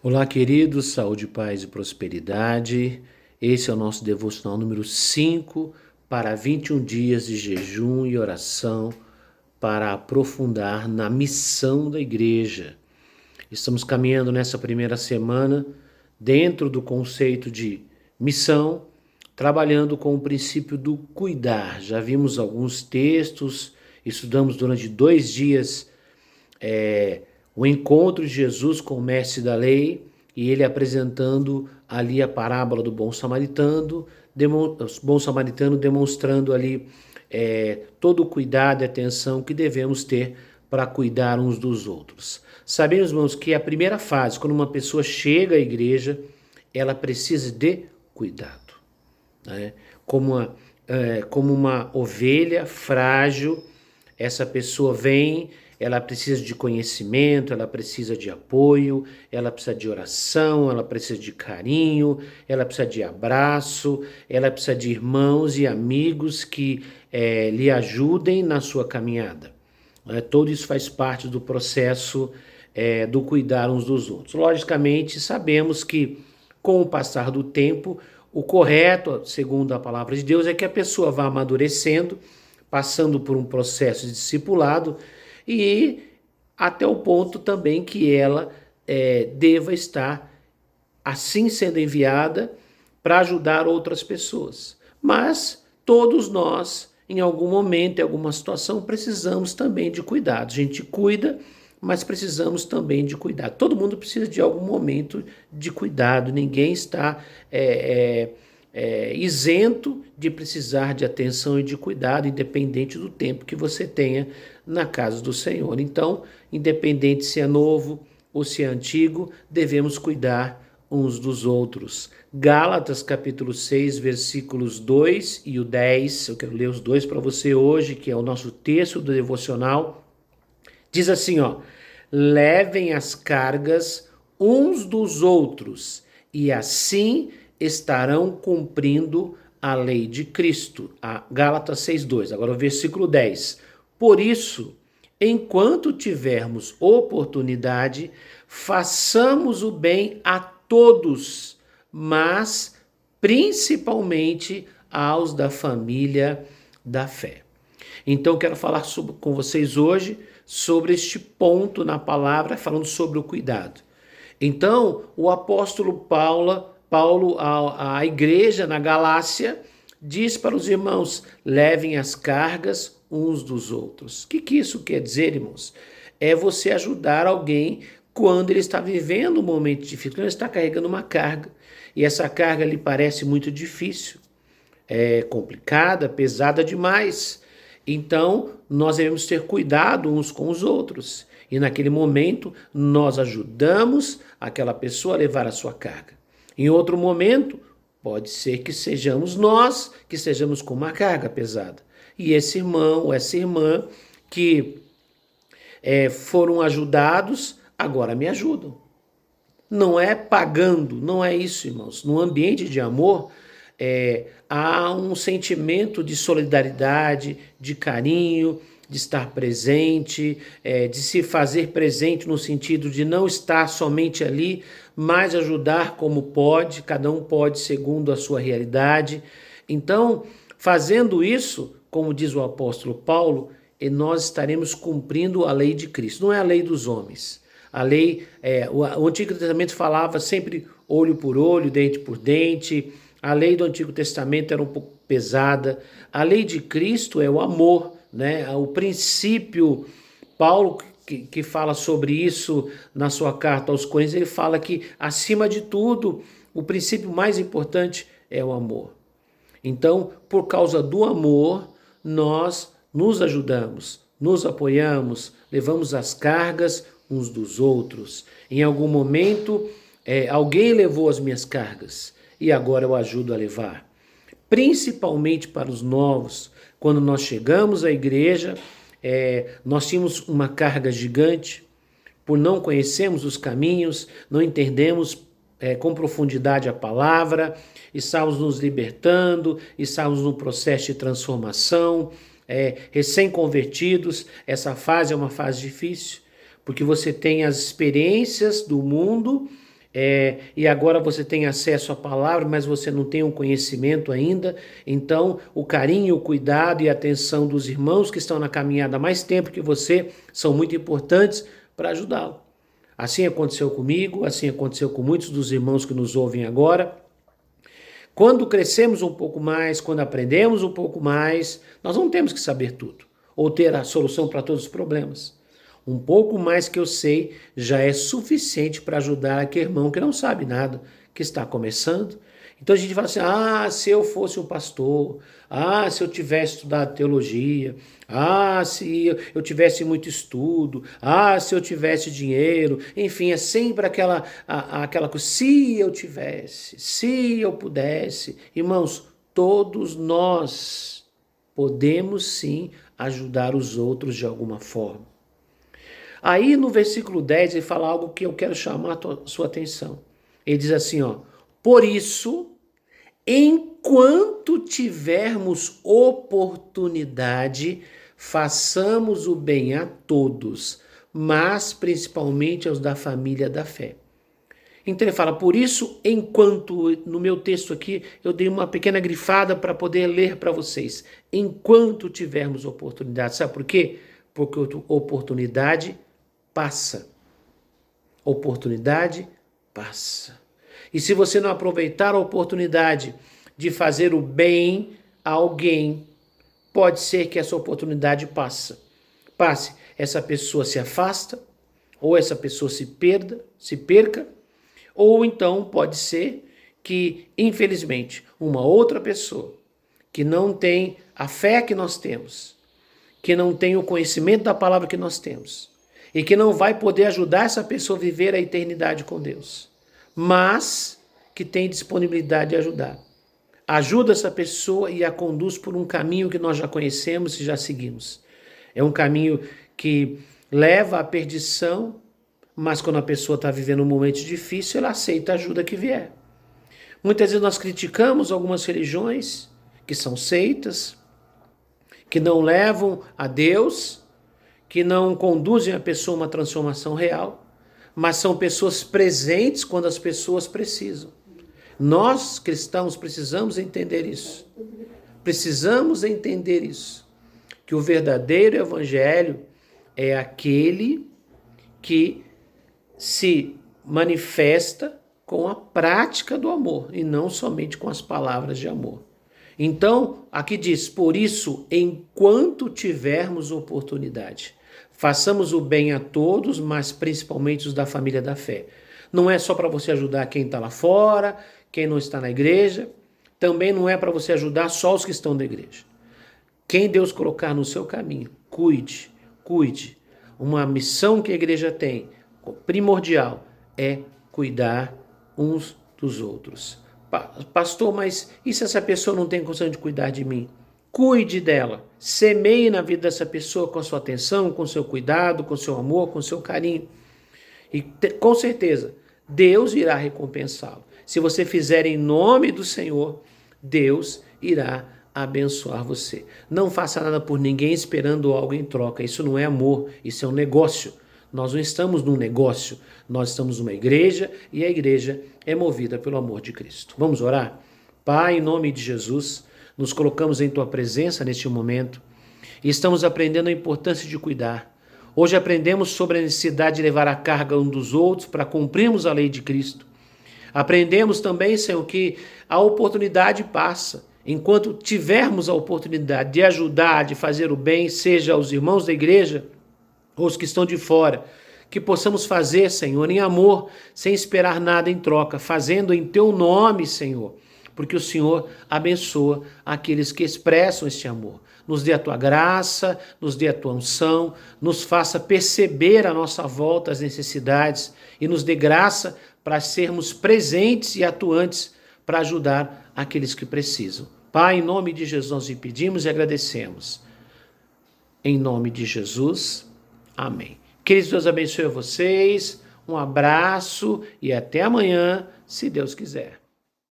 Olá, queridos, saúde, paz e prosperidade. Esse é o nosso devocional número 5 para 21 dias de jejum e oração para aprofundar na missão da igreja. Estamos caminhando nessa primeira semana dentro do conceito de missão, trabalhando com o princípio do cuidar. Já vimos alguns textos, estudamos durante 2 dias o encontro de Jesus com o mestre da lei e ele apresentando ali a parábola do bom samaritano demonstrando ali todo o cuidado e atenção que devemos ter para cuidar uns dos outros. Sabemos, irmãos, que a primeira fase, quando uma pessoa chega à igreja, ela precisa de cuidado, né? Como uma ovelha frágil, essa pessoa vem, ela precisa de conhecimento, ela precisa de apoio, ela precisa de oração, ela precisa de carinho, ela precisa de abraço, ela precisa de irmãos e amigos que lhe ajudem na sua caminhada. Tudo isso faz parte do processo do cuidar uns dos outros. Logicamente, sabemos que com o passar do tempo, o correto, segundo a palavra de Deus, é que a pessoa vá amadurecendo, passando por um processo de discipulado e até o ponto também que ela deva estar assim sendo enviada para ajudar outras pessoas. Mas todos nós, em algum momento, em alguma situação, precisamos também de cuidado. A gente cuida, mas precisamos também de cuidado. Todo mundo precisa de algum momento de cuidado, ninguém está isento de precisar de atenção e de cuidado, independente do tempo que você tenha na casa do Senhor. Então, independente se é novo ou se é antigo, devemos cuidar uns dos outros. Gálatas capítulo 6, versículos 2 e o 10, eu quero ler os dois para você hoje, que é o nosso texto do devocional. Diz assim, ó: levem as cargas uns dos outros e assim estarão cumprindo a lei de Cristo. A Gálatas 6:2. Agora o versículo 10. Por isso, enquanto tivermos oportunidade, façamos o bem a todos, mas principalmente aos da família da fé. Então, quero falar com vocês hoje sobre este ponto na palavra, falando sobre o cuidado. Então, o apóstolo Paulo à igreja na Galácia, diz para os irmãos: levem as cargas uns dos outros. O que isso quer dizer, irmãos? É você ajudar alguém quando ele está vivendo um momento difícil, quando ele está carregando uma carga, e essa carga lhe parece muito difícil, complicada, pesada demais. Então, nós devemos ter cuidado uns com os outros. E naquele momento, nós ajudamos aquela pessoa a levar a sua carga. Em outro momento, pode ser que sejamos nós que estejamos com uma carga pesada. E esse irmão ou essa irmã que foram ajudados, agora me ajudam. Não é pagando, não é isso, irmãos. No ambiente de amor, há um sentimento de solidariedade, de carinho, de estar presente, de se fazer presente no sentido de não estar somente ali, mas ajudar como pode, cada um pode segundo a sua realidade. Então, fazendo isso, como diz o apóstolo Paulo, nós estaremos cumprindo a lei de Cristo, não é a lei dos homens. A lei, o Antigo Testamento falava sempre olho por olho, dente por dente. A lei do Antigo Testamento era um pouco pesada. A lei de Cristo é o amor, né? O princípio, Paulo que fala sobre isso na sua carta aos Coríntios, ele fala que, acima de tudo, o princípio mais importante é o amor. Então, por causa do amor, nós nos ajudamos, nos apoiamos, levamos as cargas uns dos outros. Em algum momento, alguém levou as minhas cargas e agora eu ajudo a levar. Principalmente para os novos, quando nós chegamos à igreja, nós tínhamos uma carga gigante, por não conhecermos os caminhos, não entendemos com profundidade a palavra, estávamos nos libertando, estávamos num processo de transformação, recém-convertidos. Essa fase é uma fase difícil, porque você tem as experiências do mundo e agora você tem acesso à palavra, mas você não tem um conhecimento ainda. Então, o carinho, o cuidado e a atenção dos irmãos que estão na caminhada há mais tempo que você são muito importantes para ajudá-lo. Assim aconteceu comigo, assim aconteceu com muitos dos irmãos que nos ouvem agora. Quando crescemos um pouco mais, quando aprendemos um pouco mais, nós não temos que saber tudo ou ter a solução para todos os problemas. Um pouco mais que eu sei já é suficiente para ajudar aquele irmão que não sabe nada, que está começando. Então a gente fala assim, se eu fosse um pastor, se eu tivesse estudado teologia, se eu tivesse muito estudo, se eu tivesse dinheiro, enfim, é sempre aquela coisa, se eu tivesse, se eu pudesse. Irmãos, todos nós podemos sim ajudar os outros de alguma forma. Aí no versículo 10 ele fala algo que eu quero chamar a sua atenção. Ele diz assim, por isso, enquanto tivermos oportunidade, façamos o bem a todos, mas principalmente aos da família da fé. Então ele fala, por isso, enquanto, no meu texto aqui, eu dei uma pequena grifada para poder ler para vocês. Enquanto tivermos oportunidade. Sabe por quê? Porque oportunidade passa. Oportunidade passa. E se você não aproveitar a oportunidade de fazer o bem a alguém, pode ser que essa oportunidade passe. Essa pessoa se afasta, ou essa pessoa se perca, ou então pode ser que, infelizmente, uma outra pessoa que não tem a fé que nós temos, que não tem o conhecimento da palavra que nós temos, e que não vai poder ajudar essa pessoa a viver a eternidade com Deus, mas que tem disponibilidade de ajudar. Ajuda essa pessoa e a conduz por um caminho que nós já conhecemos e já seguimos. É um caminho que leva à perdição, mas quando a pessoa está vivendo um momento difícil, ela aceita a ajuda que vier. Muitas vezes nós criticamos algumas religiões que são seitas, que não levam a Deus, que não conduzem a pessoa a uma transformação real, mas são pessoas presentes quando as pessoas precisam. Nós, cristãos, precisamos entender isso. Precisamos entender isso. Que o verdadeiro evangelho é aquele que se manifesta com a prática do amor e não somente com as palavras de amor. Então, aqui diz, por isso, enquanto tivermos oportunidade, façamos o bem a todos, mas principalmente os da família da fé. Não é só para você ajudar quem está lá fora, quem não está na igreja, também não é para você ajudar só os que estão na igreja. Quem Deus colocar no seu caminho, cuide. Uma missão que a igreja tem, primordial, é cuidar uns dos outros. Pastor, mas e se essa pessoa não tem condição de cuidar de mim? Cuide dela, semeie na vida dessa pessoa com a sua atenção, com o seu cuidado, com o seu amor, com o seu carinho. E com certeza, Deus irá recompensá-lo. Se você fizer em nome do Senhor, Deus irá abençoar você. Não faça nada por ninguém esperando algo em troca. Isso não é amor, isso é um negócio. Nós não estamos num negócio, nós estamos numa igreja e a igreja é movida pelo amor de Cristo. Vamos orar? Pai, em nome de Jesus, nos colocamos em Tua presença neste momento e estamos aprendendo a importância de cuidar. Hoje aprendemos sobre a necessidade de levar a carga um dos outros para cumprirmos a lei de Cristo. Aprendemos também, Senhor, que a oportunidade passa. Enquanto tivermos a oportunidade de ajudar, de fazer o bem, seja aos irmãos da igreja ou os que estão de fora, que possamos fazer, Senhor, em amor, sem esperar nada em troca, fazendo em Teu nome, Senhor, porque o Senhor abençoa aqueles que expressam este amor. Nos dê a Tua graça, nos dê a Tua unção, nos faça perceber à nossa volta as necessidades e nos dê graça para sermos presentes e atuantes para ajudar aqueles que precisam. Pai, em nome de Jesus nós lhe pedimos e agradecemos. Em nome de Jesus, amém. Queridos, Deus abençoe vocês, um abraço e até amanhã, se Deus quiser.